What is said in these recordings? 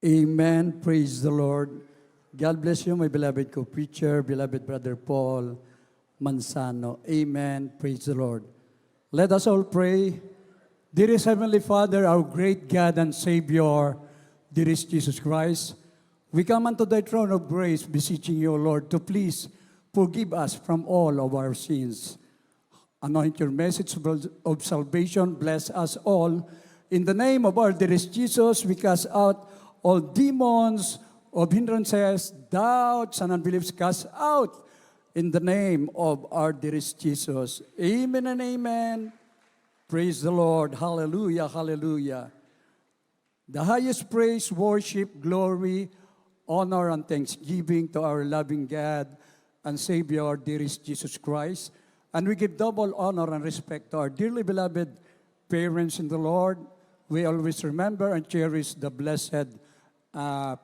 Amen. Praise the Lord. God bless you, my beloved co-preacher, beloved Brother Paul Mansano. Amen. Praise the Lord. Let us all pray. Dearest Heavenly Father, our great God and Savior, dearest Jesus Christ, we come unto thy throne of grace, beseeching you, O Lord, to please forgive us from all of our sins. Anoint your message of salvation. Bless us all. In the name of our dearest Jesus, we cast out all demons of hindrances, doubts, and unbeliefs. Cast out in the name of our dearest Jesus. Amen and amen. Praise the Lord. Hallelujah, hallelujah. The highest praise, worship, glory, honor, and thanksgiving to our loving God and Savior, dearest Jesus Christ. And we give double honor and respect to our dearly beloved parents in the Lord. We always remember and cherish the blessed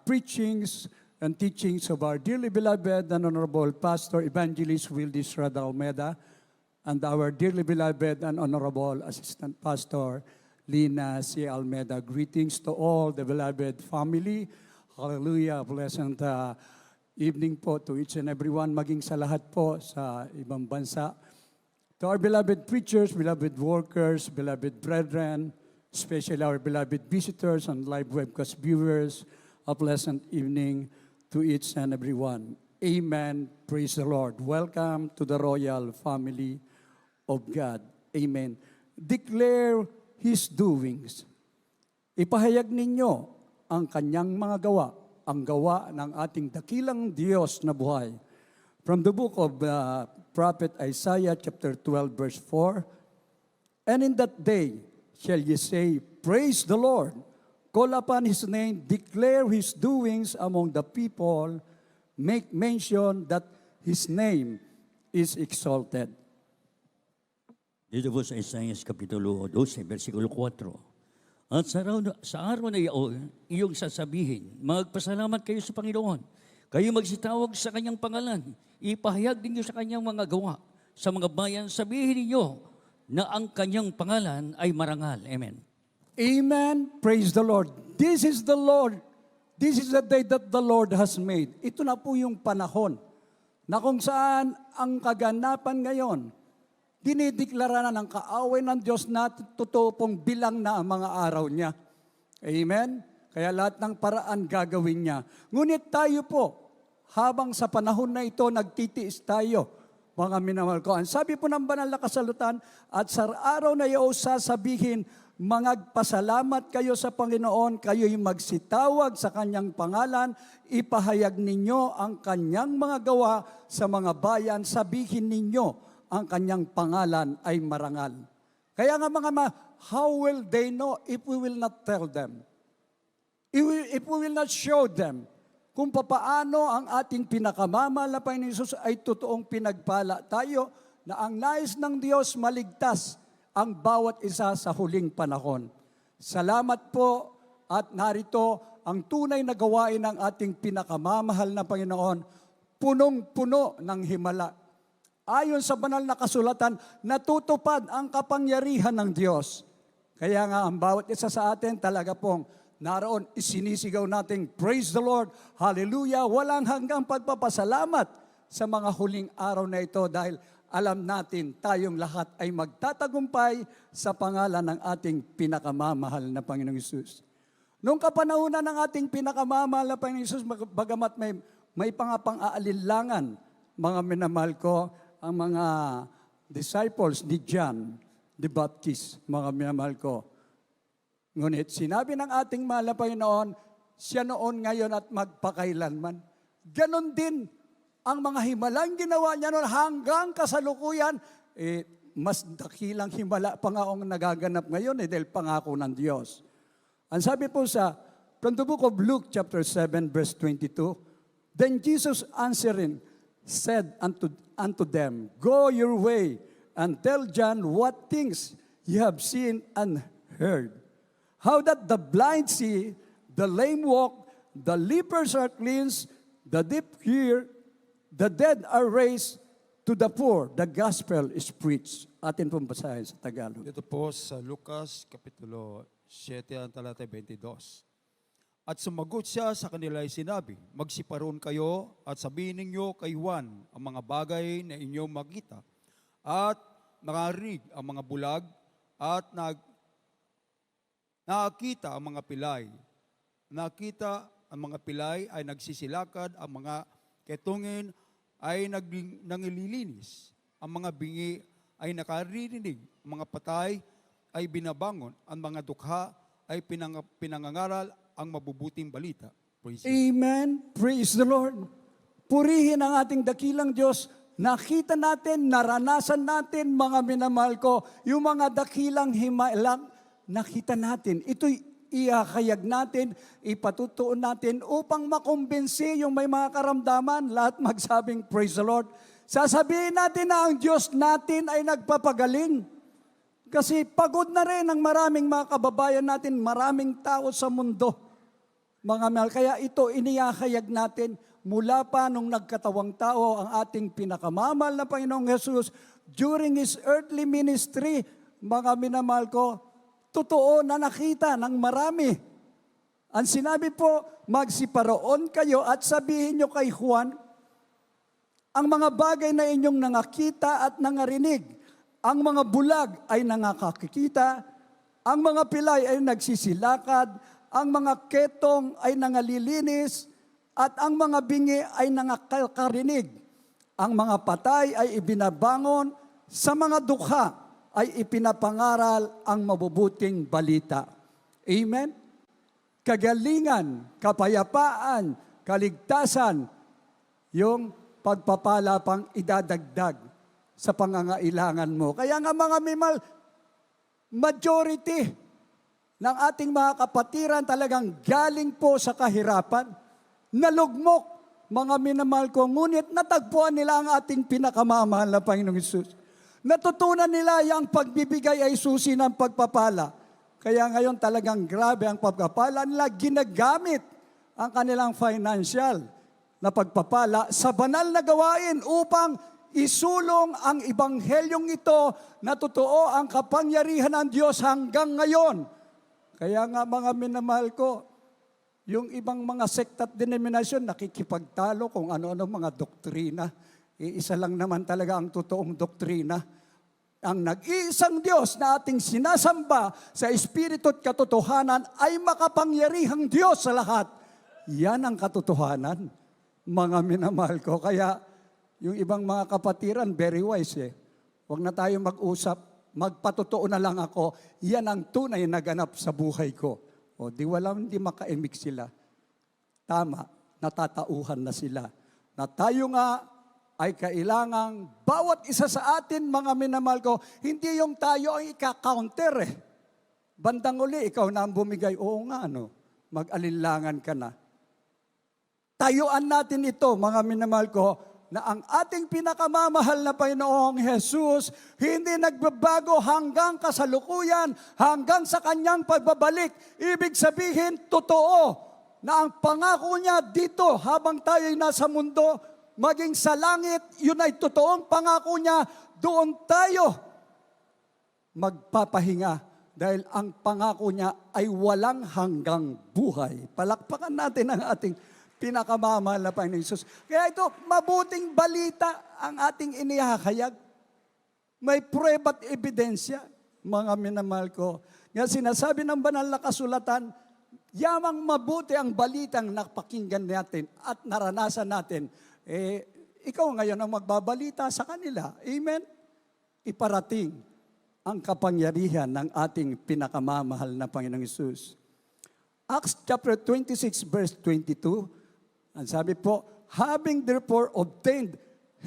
preachings and teachings of our dearly beloved and honorable Pastor Evangelist Wildis Radalmeda and our dearly beloved and honorable Assistant Pastor Lina C. Almeda. Greetings to all the beloved family. Hallelujah. Pleasant evening po to each and everyone, maging sa lahat po sa ibang bansa. To our beloved preachers, beloved workers, beloved brethren, especially our beloved visitors and live webcast viewers, a pleasant evening to each and everyone. Amen. Praise the Lord. Welcome to the royal family of God. Amen. Declare His doings. Ipahayag ninyo ang kanyang mga gawa, ang gawa ng ating dakilang Diyos na buhay. From the book of Prophet Isaiah chapter 12 verse 4, and in that day shall ye say, praise the Lord, call upon His name, declare His doings among the people, make mention that His name is exalted. Dito po sa Isaiah Kapitulo 12, versikulo 4. At sa araw na iyon, iyong sasabihin, magpasalamat kayo sa Panginoon. Kayo magsitawag sa Kanyang pangalan. Ipahayag ninyo sa Kanyang mga gawa. Sa mga bayan, sabihin ninyo na ang Kanyang pangalan ay marangal. Amen. Amen. Praise the Lord. This is the Lord. This is the day that the Lord has made. Ito na po yung panahon na kung saan ang kaganapan ngayon, dinideklara na ng kaaway ng Diyos na totoo pong bilang na ang mga araw niya. Amen? Kaya lahat ng paraan gagawin niya. Ngunit tayo po, habang sa panahon na ito, nagtitiis tayo, mga minamahal ko. Ang sabi po ng banal na kasalutan, at sa araw na iyo sasabihin, magpasalamat kayo sa Panginoon, kayo'y magsitawag sa Kanyang pangalan, ipahayag ninyo ang Kanyang mga gawa sa mga bayan, sabihin ninyo, ang Kanyang pangalan ay marangal. Kaya nga how will they know if we will not tell them? If we will not show them kung papaano ang ating pinakamamahal na Panginoon Hesus ay totoong pinagpala tayo na ang nais ng Diyos maligtas ang bawat isa sa huling panahon. Salamat po at narito ang tunay na gawain ng ating pinakamamahal na Panginoon, punong-puno ng himala. Ayon sa banal na kasulatan, natutupad ang kapangyarihan ng Diyos. Kaya nga ang bawat isa sa atin talaga pong naroon isinisigaw nating praise the Lord, hallelujah, walang hanggang pagpapasalamat sa mga huling araw na ito dahil alam natin tayong lahat ay magtatagumpay sa pangalan ng ating pinakamamahal na Panginoong Hesus. Noong kapanahunan ng ating pinakamamahal na Panginoong Hesus, bagamat may pang-aalinlangan, mga minamahal ko, ang mga disciples ni John the Baptist, mga minamahal ko. Ngunit sinabi ng ating mahal na Panginoon, siya noon, ngayon at magpakailanman. Ganon din ang mga himalang ginawa niya noon hanggang kasalukuyan, mas dakilang himala pa nga ang nagaganap ngayon dahil pangako ng Diyos. Ang sabi po from the book of Luke chapter 7 verse 22, then Jesus answering said unto them, go your way and tell John what things you have seen and heard. How that the blind see, the lame walk, the lepers are cleansed, the deaf hear, the dead are raised, to the poor, the gospel is preached. Atin pong basahin sa Tagalog. Dito po sa Lucas Kapitulo 7, ang talata 22. At sumagot siya sa kanila ay sinabi, magsiparon kayo at sabihin ninyo kay Juan ang mga bagay na inyong makita. At nakarinig ang mga bulag at nakakita ang mga pilay. Nakita ang mga pilay ay nagsisilakad, ang mga ketungin ay nangililinis. Ang mga bingi ay nakaririnig, ang mga patay ay binabangon, ang mga dukha ay pinangangaral ang mabubuting balita. Praise God. Amen. Praise the Lord. Purihin ang ating dakilang Diyos. Nakita natin, naranasan natin, mga minamahal ko, yung mga dakilang himalang, nakita natin. Ito'y iakayag natin, ipatutuon natin upang makumbinsi yung may mga karamdaman, lahat magsabing, praise the Lord. Sasabihin natin na ang Diyos natin ay nagpapagaling. Kasi pagod na rin ang maraming mga kababayan natin, maraming tao sa mundo. Mga mahal, kaya ito iniyakayag natin mula pa nung nagkatawang tao ang ating pinakamamahal na Panginoong Jesus during His earthly ministry. Mga minamahal ko, totoo na nakita ng marami. Ang sinabi po, magsiparoon kayo at sabihin nyo kay Juan, ang mga bagay na inyong nangakita at nangarinig, ang mga bulag ay nangakakikita, ang mga pilay ay nagsisilakad, ang mga ketong ay nangalilinis, at ang mga bingi ay nangakarinig. Ang mga patay ay ibinabangon, sa mga dukha ay ipinapangaral ang mabubuting balita. Amen? Kagalingan, kapayapaan, kaligtasan, yung pagpapala pang idadagdag sa pangangailangan mo. Kaya nga mga mimal, majority ng ating mga kapatiran talagang galing po sa kahirapan, nalugmok, mga minamahal ko, ngunit natagpuan nila ang ating pinakamamahal na Panginoong Hesus. Natutunan nila yung pagbibigay ay susi ng pagpapala. Kaya ngayon talagang grabe ang pagpapala nila, ginagamit ang kanilang financial na pagpapala sa banal na gawain upang isulong ang ibanghelyong ito na totoo ang kapangyarihan ng Diyos hanggang ngayon. Kaya nga mga minamahal ko, yung ibang mga sect at denominasyon nakikipagtalo kung ano-ano mga doktrina. Iisa lang naman talaga ang totoong doktrina. Ang nag-iisang Diyos na ating sinasamba sa Espiritu at katotohanan ay makapangyarihang Diyos sa lahat. Yan ang katotohanan, mga minamahal ko. Kaya yung ibang mga kapatiran, very wise eh. Huwag na tayo mag-usap. Magpatotoo na lang ako, yan ang tunay na ganap sa buhay ko. O di walang hindi makaimik sila. Tama, natatauhan na sila. Na tayo nga ay kailangang bawat isa sa atin, mga minamahal ko, hindi yung tayo ang ika-counter eh. Bandang uli, ikaw na ang bumigay, oo nga no, mag-alinlangan ka na. Tayuan natin ito, mga minamahal ko, na ang ating pinakamamahal na Panginoong Jesus hindi nagbabago hanggang kasalukuyan, hanggang sa kanyang pagbabalik. Ibig sabihin, totoo na ang pangako niya dito habang tayo'y nasa mundo, maging sa langit, yun ay totoong pangako niya, doon tayo magpapahinga dahil ang pangako niya ay walang hanggang buhay. Palakpakan natin ang ating pinakamamahal na Panginoon Jesus. Kaya ito, mabuting balita ang ating inihahayag. May prueba at ebidensya, mga minamahal ko. Nga sinasabi ng banal na kasulatan, yamang mabuti ang balitang napakinggan natin at naranasan natin. Ikaw ngayon ang magbabalita sa kanila. Amen? Iparating ang kapangyarihan ng ating pinakamamahal na Panginoong Jesus. Acts chapter 26 verse 22, ang sabi po, having therefore obtained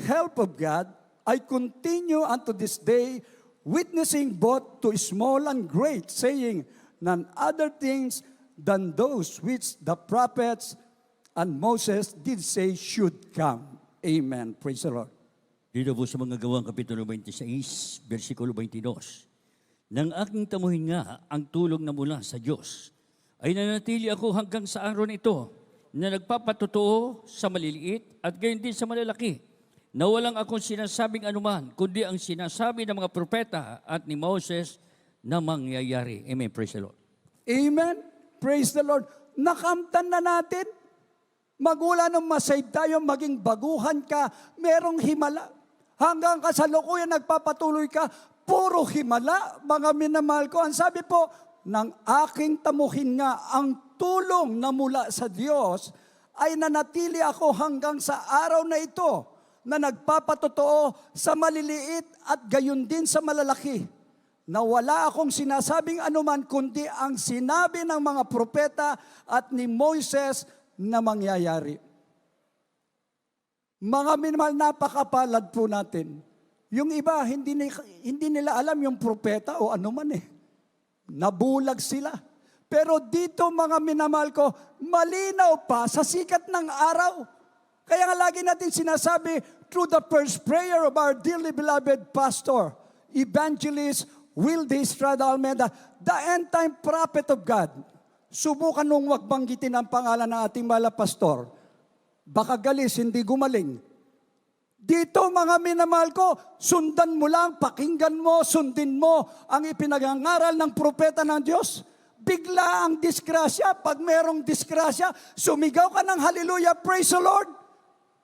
help of God, I continue unto this day, witnessing both to small and great, saying none other things than those which the prophets and Moses did say should come. Amen. Praise the Lord. Dito po sa mga Gawang Kapitulo 26, versikulo 22. Nang aking tamuhin nga ang tulong na mula sa Diyos, ay nanatili ako hanggang sa araw ito, na nagpapatotoo sa maliliit at gayon din sa malalaki, na walang akong sinasabing anuman, kundi ang sinasabi ng mga propeta at ni Moses na mangyayari. Amen. Praise the Lord. Amen. Praise the Lord. Nakamtan na natin. Magula nung masave tayo, maging baguhan ka, merong himala. Hanggang kasalukuyan nagpapatuloy ka, puro himala, mga minamahal ko. Ang sabi po, ng aking tamuhin nga, ang tulong na mula sa Diyos, ay nanatili ako hanggang sa araw na ito, na nagpapatotoo sa maliliit at gayon din sa malalaki, na wala akong sinasabing anuman, kundi ang sinabi ng mga propeta at ni Moises na mangyayari. Mga minamahal, napakapalad po natin. Yung iba, hindi nila alam yung propeta o anuman eh. Nabulag sila. Pero dito mga minamahal ko, malinaw pa sa sikat ng araw. Kaya nga lagi natin sinasabi, through the first prayer of our dearly beloved pastor, Evangelist Wilde Estrada Almeida, the end-time prophet of God. Subukan nung wag banggitin ang pangalan ng ating mahal na pastor. Baka galis, hindi gumaling. Dito mga minamahal ko, sundan mo lang, pakinggan mo, sundin mo ang ipinagangaral ng propeta ng Diyos. Bigla ang disgrasya. Pag merong disgrasya, sumigaw ka ng hallelujah, praise the Lord.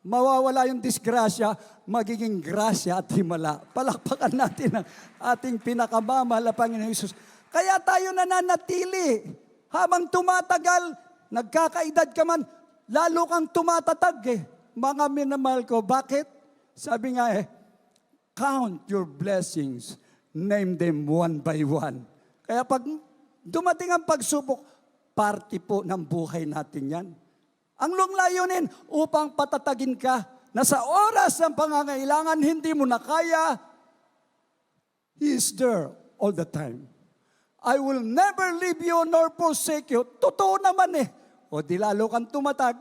Mawawala yung disgrasya, magiging grasya at himala. Palakpakan natin ang ating pinakamamahal na Panginoon Hesus. Kaya tayo nananatili. Habang tumatagal, nagkakaedad ka man, lalo kang tumatatag eh. Mga minamahal ko, bakit? Sabi nga count your blessings, name them one by one. Kaya pag dumating ang pagsubok, party po ng buhay natin yan. Ang layunin upang patatagin ka na sa oras ng pangangailangan, hindi mo na kaya, He is there all the time. I will never leave you nor forsake you. Totoo naman eh. O di lalo kang tumatag,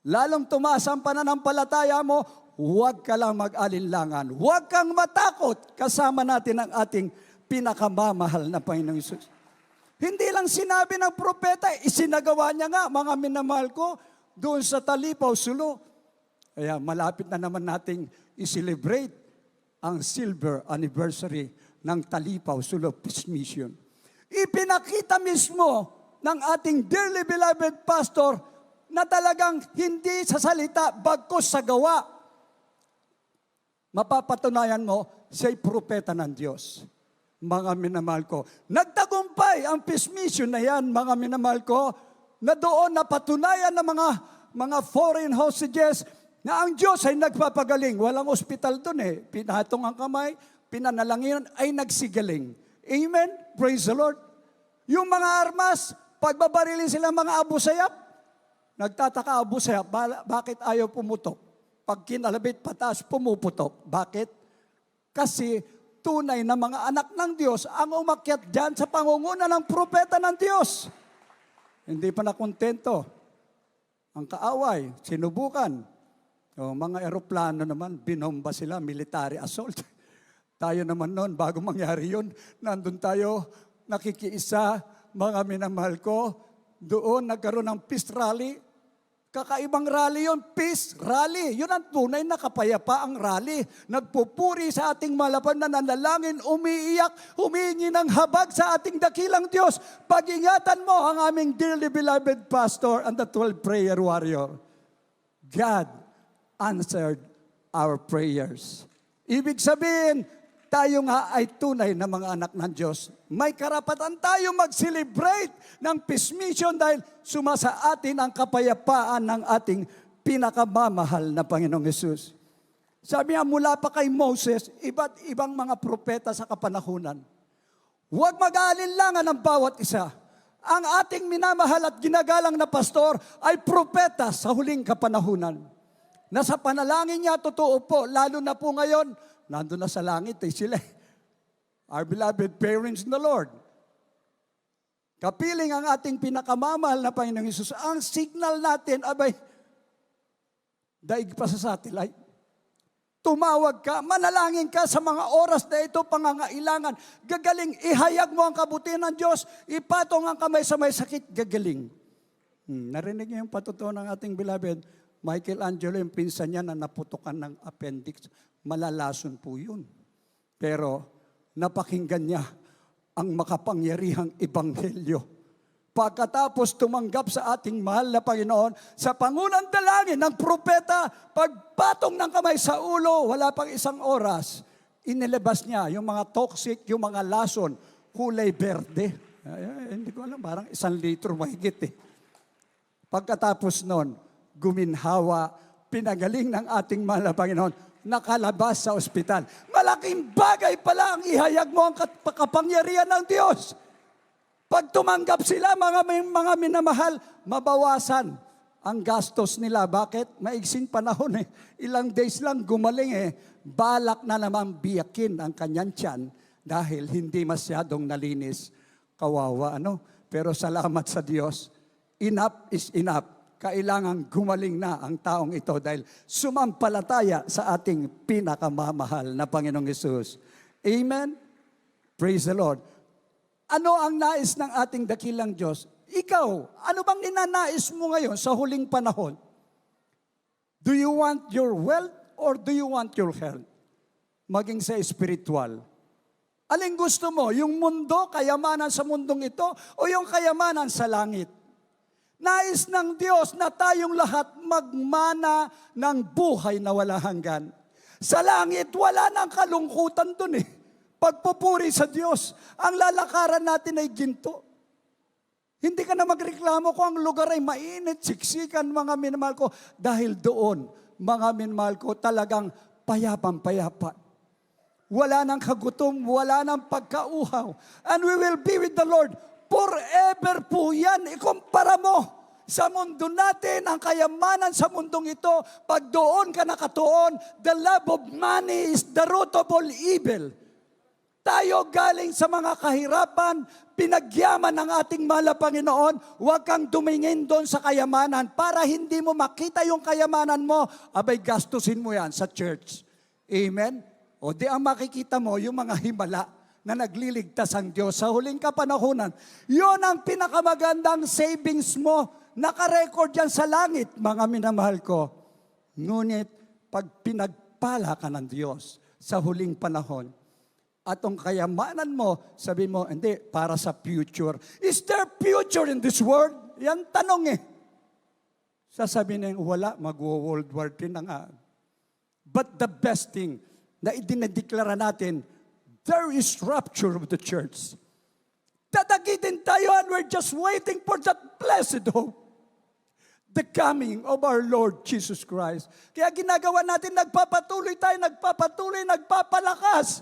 lalong tumaas ang pananampalataya mo, huwag ka lang mag-alinlangan. Huwag kang matakot. Kasama natin ang ating pinakamamahal na Panginoong Hesus. Hindi lang sinabi ng propeta, isinagawa niya nga, mga minamahal ko, doon sa Talipaw, Sulu. Kaya malapit na naman nating i-celebrate ang silver anniversary ng Talipaw, Sulu Peace Mission. Ipinakita mismo ng ating dearly beloved pastor na talagang hindi sa salita, bagkus sa gawa. Mapapatunayan mo, siya'y propeta ng Diyos. Mga minamahal ko, nagtagumpay ang peace mission na yan, mga minamahal ko, na doon napatunayan ng mga foreign hostages na ang Diyos ay nagpapagaling. Walang ospital doon eh. Pinatong ang kamay, pinanalanginan, ay nagsigaling. Amen? Praise the Lord. Yung mga armas, pagbabarilin sila mga Abu Sayyaf, nagtataka Abu Sayyaf, bakit ayaw pumutok? Pag kinalabit pataas, pumuputok. Bakit? Kasi tunay na mga anak ng Diyos ang umakyat dyan sa pangunguna ng propeta ng Diyos. Hindi pa nakontento. Ang kaaway, sinubukan. O, mga eroplano naman, binomba sila, military assault. Tayo naman noon, bago mangyari yun, nandun tayo, nakikiisa, mga minamahal ko, doon nagkaroon ng peace rally. Kakaibang rally yun, peace rally. Yun ang tunay na kapayapaang rally. Nagpupuri sa ating malapan na nanalangin, umiiyak, humingi ng habag sa ating dakilang Diyos. Pag-ingatan mo ang aming dearly beloved pastor and the 12 prayer warrior. God answered our prayers. Ibig sabihin, tayo nga ay tunay na mga anak ng Diyos. May karapatan tayo mag-celebrate ng peace mission dahil sumasa atin ang kapayapaan ng ating pinakamamahal na Panginoong Hesus. Sabi nga mula pa kay Moses, iba't ibang mga propeta sa kapanahunan. Huwag mag-aalinlangan ng bawat isa. Ang ating minamahal at ginagalang na pastor ay propeta sa huling kapanahunan. Nasa panalangin niya, totoo po, lalo na po ngayon, nandun na sa langit sila. Our beloved parents in the Lord. Kapiling ang ating pinakamamahal na Panginoong Hesus. Ang signal natin, abay, daig pa sa satellite. Tumawag ka, manalangin ka sa mga oras na ito, pangangailangan. Gagaling, ihayag mo ang kabutihan ng Diyos, ipatong ang kamay sa may sakit, gagaling. Narinig niyo yung patutuo ng ating beloved, Michelangelo, yung pinsan niya na naputukan ng appendix. Malalason po yun. Pero napakinggan niya ang makapangyarihang ebanghelyo. pagkatapos tumanggap sa ating mahal na Panginoon, sa pangunang dalangin ng propeta, pagpatong ng kamay sa ulo, wala pang isang oras, inilabas niya yung mga toxic, yung mga lason, kulay berde. Hindi ko alam, parang 1 litro mahigit eh. Pagkatapos nun, guminhawa, pinagaling ng ating mahal na Panginoon, nakalabas sa ospital. Malaking bagay pala ang ihayag mo ang kapangyarihan ng Diyos. Pag tumanggap sila, mga minamahal, mabawasan ang gastos nila. Bakit? Maigsing panahon eh. Ilang days lang gumaling eh. Balak na naman biyakin ang kanyang tiyan dahil hindi masyadong nalinis. Kawawa, ano? Pero salamat sa Diyos, enough is enough. Kailangan gumaling na ang taong ito dahil sumampalataya sa ating pinakamamahal na Panginoong Hesus. Amen? Praise the Lord. Ano ang nais ng ating dakilang Diyos? Ikaw, ano bang ninanais mo ngayon sa huling panahon? Do you want your wealth or do you want your health? Maging sa spiritual. Aling gusto mo? Yung mundo, kayamanan sa mundong ito o yung kayamanan sa langit? Nais ng Diyos na tayong lahat magmana ng buhay na wala hanggan. Sa langit, wala nang kalungkutan dun eh. Pagpupuri sa Diyos, ang lalakaran natin ay ginto. Hindi ka na magreklamo kung ang lugar ay mainit, siksikan, mga minamahal ko. Dahil doon, mga minamahal ko, talagang payapang-payapa. Wala nang kagutom, wala nang pagkauhaw. And we will be with the Lord forever po yan. Ikumpara mo sa mundo natin, ang kayamanan sa mundong ito, pag doon ka nakatuon, the love of money is the root of all evil. Tayo galing sa mga kahirapan, pinagyaman ng ating mahal na Panginoon, huwag kang tumingin doon sa kayamanan para hindi mo makita yung kayamanan mo. Abay, gastusin mo yan sa church. Amen? O di ang makikita mo, yung mga himala na nagliligtas ang Diyos sa huling kapanahunan. Yun ang pinakamagandang savings mo. Nakarecord yan sa langit, mga minamahal ko. Ngunit, pag pinagpala ka ng Diyos sa huling panahon, at ang kayamanan mo, sabi mo, hindi, para sa future. Is there future in this world? Yan tanong eh. Sasabihin niya, wala, mag-World War III na nga. But the best thing na idinadeklara natin, there is rapture of the church. Tatagitin tayo and we're just waiting for that blessed hope. The coming of our Lord Jesus Christ. Kaya ginagawa natin, nagpapatuloy tayo, nagpapalakas.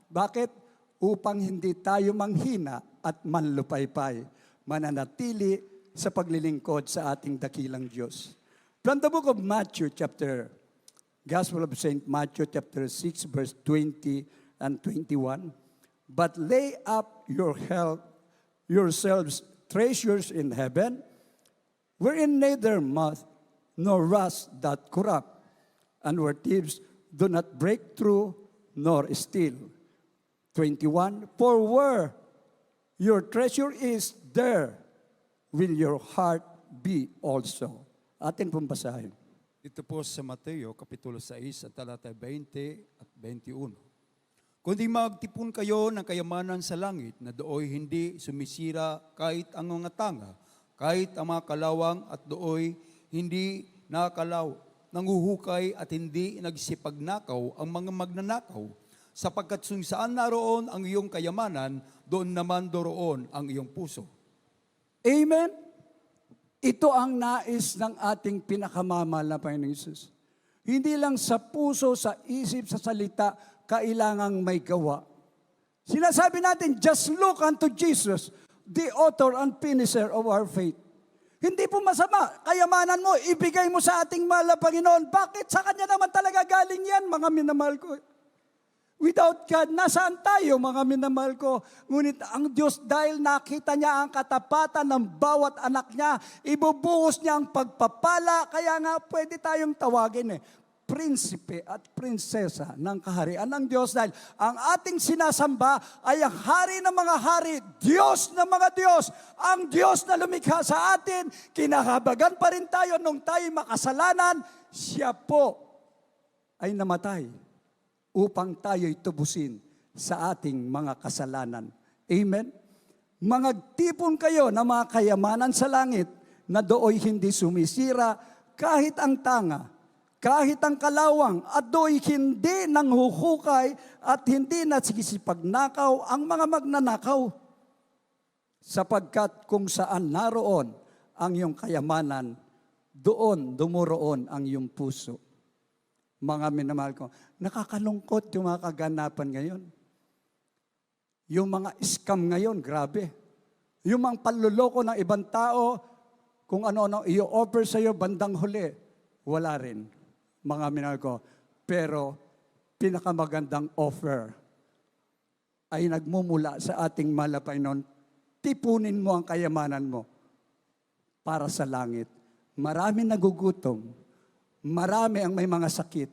Bakit? Upang hindi tayo manghina at manlupaypay, mananatili sa paglilingkod sa ating dakilang Diyos. From the book of Matthew, Gospel of St. Matthew, chapter 6, verse 20 and 21. But lay up yourselves treasures in heaven, wherein neither moth nor rust doth corrupt, and where thieves do not break through nor steal. 21, for where your treasure is, there will your heart be also. Atin pong basahin. Ito po sa Mateo, Kapitulo 6, at talata 20 at 21. Kundi magtipon kayo ng kayamanan sa langit na dooy hindi sumisira kahit ang mga tanga, kahit ang mga kalawang at dooy hindi nakakalaw, nanguhukay at hindi nagsipagnakaw ang mga magnanakaw. Sapagkat saan naroon ang iyong kayamanan, doon naman doroon ang iyong puso. Amen? Ito ang nais ng ating pinakamamahal na Panginoon Jesus. Hindi lang sa puso, sa isip, sa salita, kailangang may gawa. Sinasabi natin, just look unto Jesus, the author and finisher of our faith. Hindi po masama. Kayamanan mo, ibigay mo sa ating mahal na Panginoon. Bakit? Sa Kanya naman talaga galing yan, mga minamahal ko. Without God, nasaan tayo, mga minamahal ko? Ngunit ang Diyos, dahil nakita niya ang katapatan ng bawat anak niya, ibubuhos niya ang pagpapala, kaya nga pwede tayong tawagin prinsipe at prinsesa ng kaharian ng Diyos. Dahil ang ating sinasamba ay ang hari ng mga hari, Diyos ng mga Diyos, ang Diyos na lumikha sa atin, kinahabagan pa rin tayo nung tayo makasalanan, siya po ay namatay upang tayo'y tubusin sa ating mga kasalanan. Amen? Mangagtipon kayo ng mga kayamanan sa langit na dooy hindi sumisira kahit ang tanga, kahit ang kalawang, at dooy hindi nanghuhukay at hindi nagsisipagnakaw ang mga magnanakaw. Sapagkat kung saan naroon ang iyong kayamanan, doon dumoroon ang iyong puso. Mga minamahal ko, nakakalungkot yung mga kaganapan ngayon. Yung mga scam ngayon, grabe. Yung mga panluloko ng ibang tao, kung ano-ano i-offer sa iyo bandang huli, wala rin. Mga minamahal ko. Pero pinakamagandang offer ay nagmumula sa ating mahal na Panginoon. Tipunin mo ang kayamanan mo para sa langit. Marami nagugutom. Marami ang may mga sakit.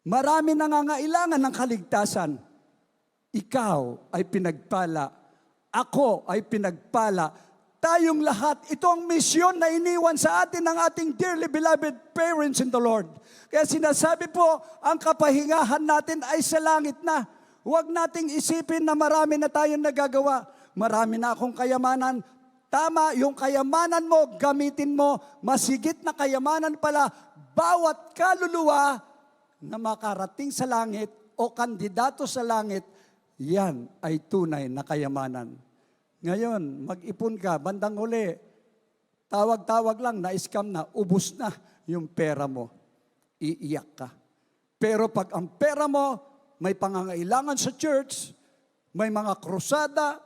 Marami nangangailangan ng kaligtasan. Ikaw ay pinagpala. Ako ay pinagpala. Tayong lahat, ito ang misyon na iniwan sa atin ng ating dearly beloved parents in the Lord. Kaya sinasabi po, ang kapahingahan natin ay sa langit na. Huwag nating isipin na marami na tayong nagagawa. Marami na akong kayamanan. Tama, yung kayamanan mo, gamitin mo. Masigit na kayamanan pala, bawat kaluluwa na makarating sa langit o kandidato sa langit, yan ay tunay na kayamanan. Ngayon, mag-ipon ka, bandang huli, tawag-tawag lang, na-scam na, ubus na yung pera mo. Iiyak ka. Pero pag ang pera mo, may pangangailangan sa church, may mga krusada,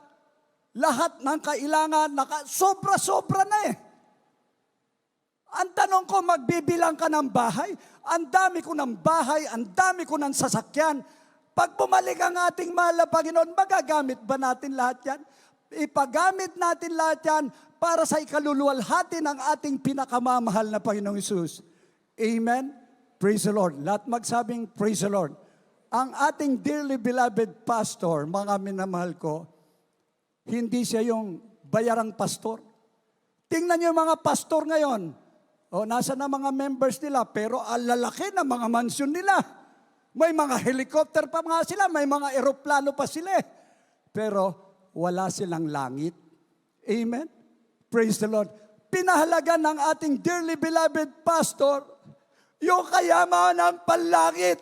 lahat ng kailangan, sobra-sobra na eh. Ang tanong ko, magbibilang ka ng bahay? Ang dami ko ng bahay, ang dami ko ng sasakyan. Pag bumalik ang ating mahal na Panginoon, magagamit ba natin lahat yan? Ipagamit natin lahat yan para sa ikaluluwalhati ng ating pinakamamahal na Panginoong Hesus. Amen? Praise the Lord. Lahat magsabing, praise the Lord. Ang ating dearly beloved pastor, mga minamahal ko, hindi siya yung bayarang pastor. Tingnan niyo yung mga pastor ngayon. O, nasa na mga members nila, pero ang lalaki na mga mansyon nila. May mga helicopter pa mga sila, may mga eroplano pa sila. Pero wala silang langit. Amen? Praise the Lord. Pinahalaga ng ating dearly beloved pastor, yung kayaman ng panlangit.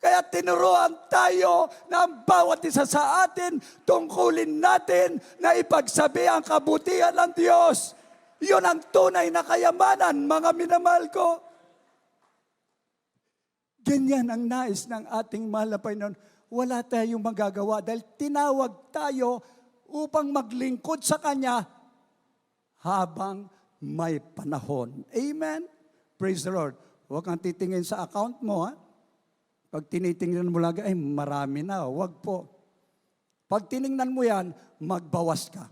Kaya tinuruan tayo ng bawat isa sa atin, tungkulin natin na ipagsabi ang kabutihan ng Diyos. Yun ang tunay na kayamanan, mga minamahal ko. Ganyan ang nais ng ating mahal na Panginoon. Wala tayong magagawa dahil tinawag tayo upang maglingkod sa Kanya habang may panahon. Amen? Praise the Lord. Huwag kang titingin sa account mo, ha? Pag tinitingnan mo lagi, ay marami na. Huwag po. Pag tiningnan mo yan, magbawas ka.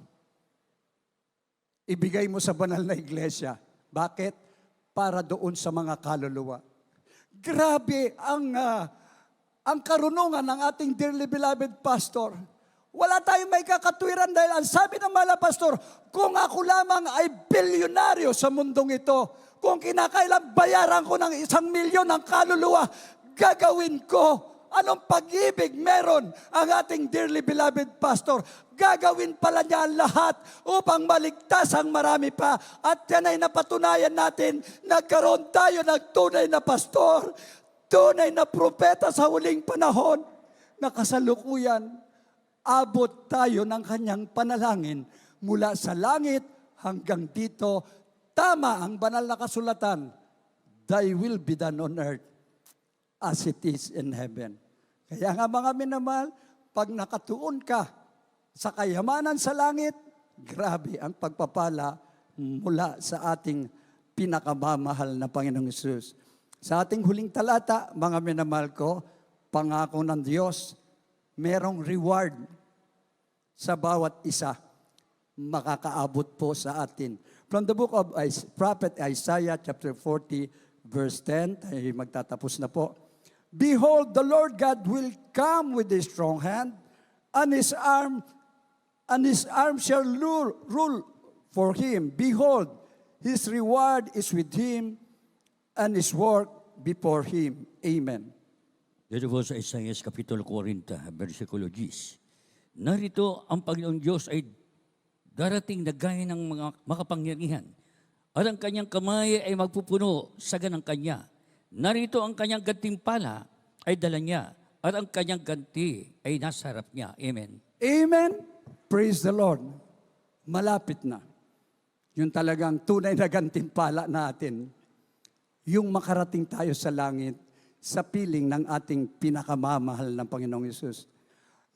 Ibigay mo sa banal na iglesia. Bakit? Para doon sa mga kaluluwa. Grabe ang karunungan ng ating dearly beloved pastor. Wala tayong may kakatwiran dahil ang sabi ng mga pastor, kung ako lamang ay bilyonaryo sa mundong ito, kung kinakailan bayaran ko ng 1 milyon ng kaluluwa, gagawin ko. Anong pag-ibig meron ang ating dearly beloved pastor? Gagawin pala niya ang lahat upang maligtas ang marami pa. At yan ay napatunayan natin, nagkaroon tayo ng tunay na pastor, tunay na propeta sa huling panahon, na kasalukuyan, abot tayo ng kanyang panalangin mula sa langit hanggang dito. Tama ang banal na kasulatan, thy will be done on earth as it is in heaven. Kaya nga mga minamahal, pag nakatuon ka sa kayamanan sa langit, grabe ang pagpapala mula sa ating pinakamamahal na Panginoong Hesus. Sa ating huling talata, mga minamahal ko, pangako ng Diyos, merong reward sa bawat isa makakaabot po sa atin. From the book of Prophet Isaiah chapter 40, verse 10, ay magtatapos na po. Behold, the Lord God will come with a strong hand, and his arm shall rule for him. Behold, his reward is with him, and his work before him. Amen. Dito po sa Isaiah Kapitulo 40, versikulo 10. Narito ang Panginoong Diyos ay darating na gaya ng mga makapangyarihan. At ang kanyang kamay ay magpupuno sa ganang kanya. Narito ang kanyang gantimpala ay dala niya. At ang kanyang ganti ay nasa harap niya. Amen. Amen. Praise the Lord. Malapit na. Yung talagang tunay na gantimpala natin. Yung makarating tayo sa langit sa piling ng ating pinakamamahal ng Panginoong Yesus.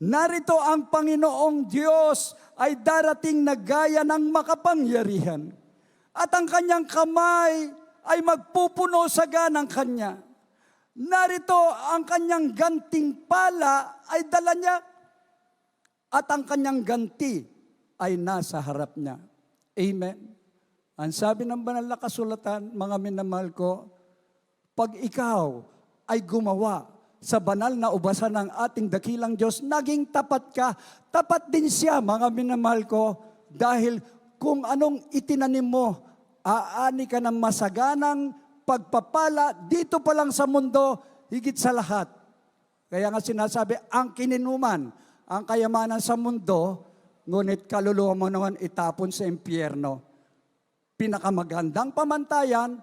Narito ang Panginoong Diyos ay darating na gaya ng makapangyarihan. At ang kanyang kamay ay magpupuno sa ganang kanya. Narito ang kanyang gantimpala ay dala niya. At ang kanyang ganti ay nasa harap niya. Amen. Ang sabi ng banal na kasulatan, mga minamahal ko, pag ikaw ay gumawa sa banal na ubasan ng ating dakilang Diyos, naging tapat ka. Tapat din siya, mga minamahal ko, dahil kung anong itinanim mo, aani ka ng masaganang pagpapala dito pa lang sa mundo, higit sa lahat. Kaya nga sinasabi, ang kininuman, ang kayamanan sa mundo, ngunit kaluluwa mo naman itapon sa impyerno. Pinakamagandang pamantayan,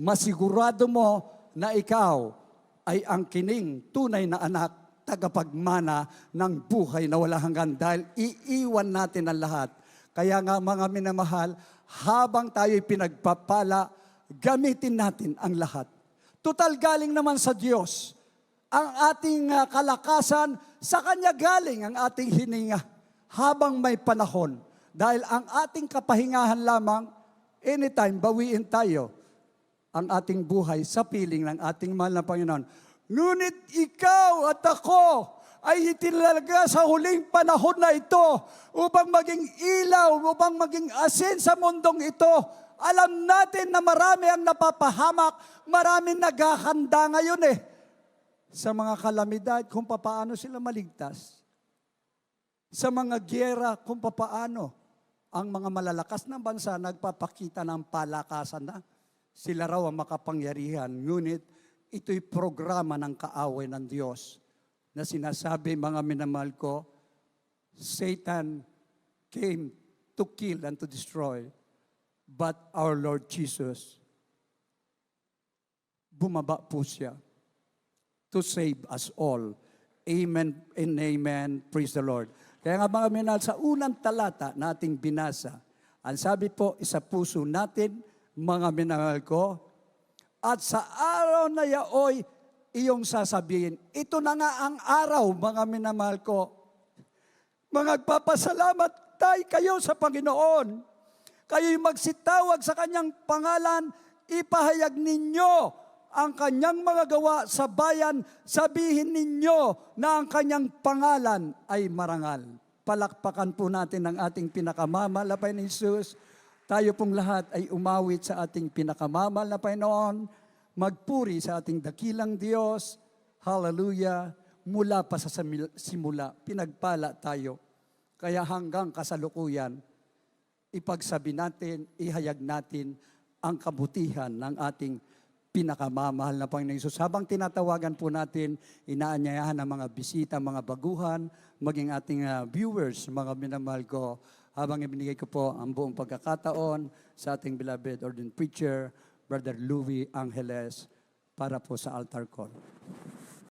masigurado mo na ikaw ay ang kining tunay na anak, tagapagmana ng buhay na wala hanggan dahil iiwan natin ang lahat. Kaya nga mga minamahal, habang tayo'y pinagpapala, gamitin natin ang lahat. Total galing naman sa Diyos. Ang ating kalakasan, sa Kanya galing ang ating hininga habang may panahon. Dahil ang ating kapahingahan lamang, anytime bawiin tayo ang ating buhay sa piling ng ating mahal na Panginoon. Ngunit ikaw at ako ay itinalaga sa huling panahon na ito upang maging ilaw, upang maging asin sa mundong ito. Alam natin na marami ang napapahamak, marami naghahanda ngayon sa mga kalamidad kung papaano sila maligtas. Sa mga gyera kung papaano ang mga malalakas na bansa nagpapakita ng palakasan na sila raw ang makapangyarihan. Ngunit ito'y programa ng kaaway ng Diyos na sinasabi, mga minamahal ko, Satan came to kill and to destroy, but our Lord Jesus, bumaba po siya to save us all. Amen and amen. Praise the Lord. Kaya nga mga minamahal, sa unang talata na ating binasa, ang sabi po, isa puso natin, mga minamahal ko, at sa araw na yaoy, iyong sasabihin, ito na nga ang araw, mga minamahal ko. Magpapasalamat tayo kayo sa Panginoon. Kayo'y magsitawag sa kanyang pangalan, ipahayag ninyo ang kanyang mga gawa sa bayan, sabihin ninyo na ang kanyang pangalan ay marangal. Palakpakan po natin ang ating pinakamamahal na Panginoon Jesus. Tayo pong lahat ay umawit sa ating pinakamamahal na Panginoon, magpuri sa ating dakilang Diyos. Hallelujah. Mula pa sa simula, pinagpala tayo. Kaya hanggang kasalukuyan, ipagsabi natin, ihayag natin ang kabutihan ng ating pinakamamahal na Panginoon Jesus. Habang tinatawagan po natin, inaanyayahan ang mga bisita, mga baguhan, maging ating viewers, mga minamahal ko, habang ibinigay ko po ang buong pagkakataon sa ating beloved ordained preacher, Brother Louie Angeles, para po sa altar call.